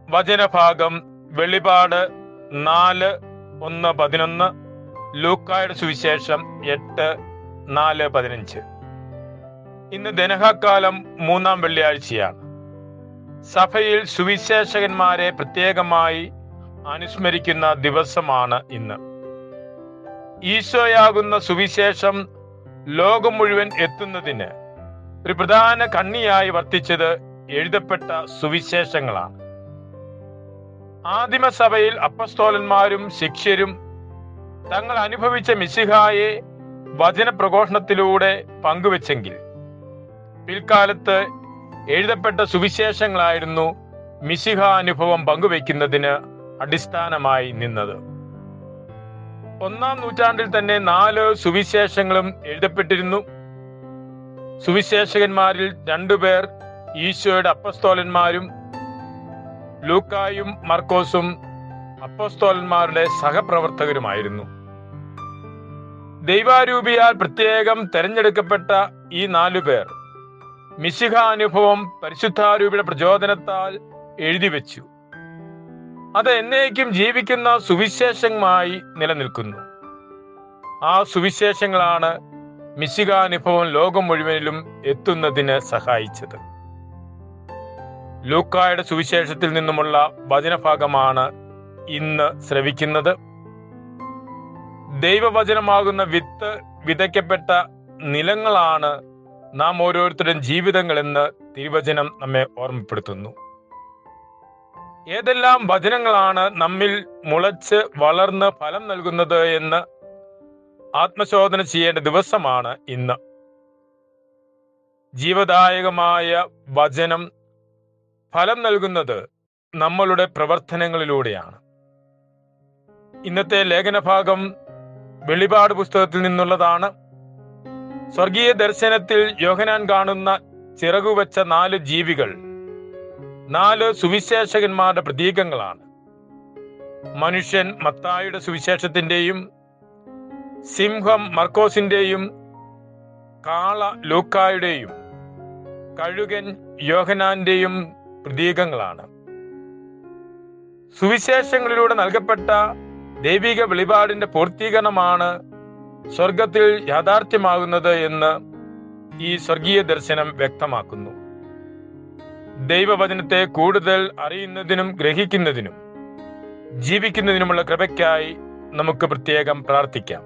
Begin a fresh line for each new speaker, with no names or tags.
വചനഭാഗം വെളിപാട് 4:1-11, ലൂക്കായുടെ സുവിശേഷം 8:4-15. ഇന്ന് ദനഹക്കാലം 3-ാം വെള്ളിയാഴ്ചയാണ്. സഭയിൽ സുവിശേഷകന്മാരെ പ്രത്യേകമായി അനുസ്മരിക്കുന്ന ദിവസമാണ് ഇന്ന്. ഈശോയാകുന്ന സുവിശേഷം ലോകം മുഴുവൻ എത്തുന്നതിന് ഒരു പ്രധാന കണ്ണിയായി വർത്തിച്ചത് എഴുതപ്പെട്ട സുവിശേഷങ്ങളാണ്. ആദിമസഭയിൽ അപ്പസ്തോലന്മാരും ശിഷ്യരും തങ്ങൾ അനുഭവിച്ച മിശിഹായെ വചനപ്രഘോഷണത്തിലൂടെ പങ്കുവെച്ചെങ്കിൽ പിൽക്കാലത്ത് എഴുതപ്പെട്ട സുവിശേഷങ്ങളായിരുന്നു മിശിഹ അനുഭവം പങ്കുവെക്കുന്നതിന് അടിസ്ഥാനമായി നിന്നത്. 1-ാം നൂറ്റാണ്ടിൽ തന്നെ 4 സുവിശേഷങ്ങളും എഴുതപ്പെട്ടിരുന്നു. സുവിശേഷകന്മാരിൽ 2 പേർ ഈശോയുടെ അപ്പസ്തോലന്മാരും ലൂക്കായും മർക്കോസും അപ്പസ്തോലന്മാരുടെ സഹപ്രവർത്തകരുമായിരുന്നു. ദൈവാരൂപിയാൽ പ്രത്യേകം തെരഞ്ഞെടുക്കപ്പെട്ട ഈ 4 പേർ മിശിഹ അനുഭവം പരിശുദ്ധാരൂപിയുടെ പ്രചോദനത്താൽ എഴുതി വെച്ചു. അത് എന്നേക്കും ജീവിക്കുന്ന സുവിശേഷമായി നിലനിൽക്കുന്നു. ആ സുവിശേഷങ്ങളാണ് മിശിഹ അനുഭവം ലോകം മുഴുവനിലും എത്തുന്നതിന് സഹായിച്ചത്. ലൂക്കായുടെ സുവിശേഷത്തിൽ നിന്നുമുള്ള വചനഭാഗമാണ് ഇന്ന് ശ്രവിക്കുന്നത്. ദൈവവചനമാകുന്ന വിത്ത് വിതയ്ക്കപ്പെട്ട നിലങ്ങളാണ് നാം ഓരോരുത്തരുടെയും ജീവിതങ്ങളെന്ന് തിരുവചനം നമ്മെ ഓർമ്മപ്പെടുത്തുന്നു. ഏതെല്ലാം വചനങ്ങളാണ് നമ്മിൽ മുളച്ച് വളർന്ന് ഫലം നൽകുന്നത് എന്ന് ആത്മശോധന ചെയ്യേണ്ട ദിവസമാണ് ഇന്ന്. ജീവദായകമായ വചനം ഫലം നൽകുന്നത് നമ്മളുടെ പ്രവർത്തനങ്ങളിലൂടെയാണ്. ഇന്നത്തെ ലേഖനഭാഗം വെളിപാട് പുസ്തകത്തിൽ നിന്നുള്ളതാണ്. സ്വർഗീയ ദർശനത്തിൽ യോഹന്നാൻ കാണുന്ന ചിറകുവെച്ച 4 ജീവികൾ 4 സുവിശേഷകന്മാരുടെ പ്രതീകങ്ങളാണ്. മനുഷ്യൻ മത്തായിയുടെ സുവിശേഷത്തിന്റെയും, സിംഹം മർക്കോസിന്റെയും, കാള ലൂക്കായുടെയും, കഴുകൻ യോഹന്നാന്റെയും പ്രതീകങ്ങളാണ്. സുവിശേഷങ്ങളിലൂടെ നൽകപ്പെട്ട ദൈവിക വെളിപാടിന്റെ പൂർത്തീകരണമാണ് സ്വർഗത്തിൽ യാഥാർത്ഥ്യമാകുന്നത് എന്ന് ഈ സ്വർഗീയ ദർശനം വ്യക്തമാക്കുന്നു. ദൈവവചനത്തെ കൂടുതൽ അറിയുന്നതിനും ഗ്രഹിക്കുന്നതിനും ജീവിക്കുന്നതിനുമുള്ള കൃപയ്ക്കായി നമുക്ക് പ്രത്യേകം പ്രാർത്ഥിക്കാം.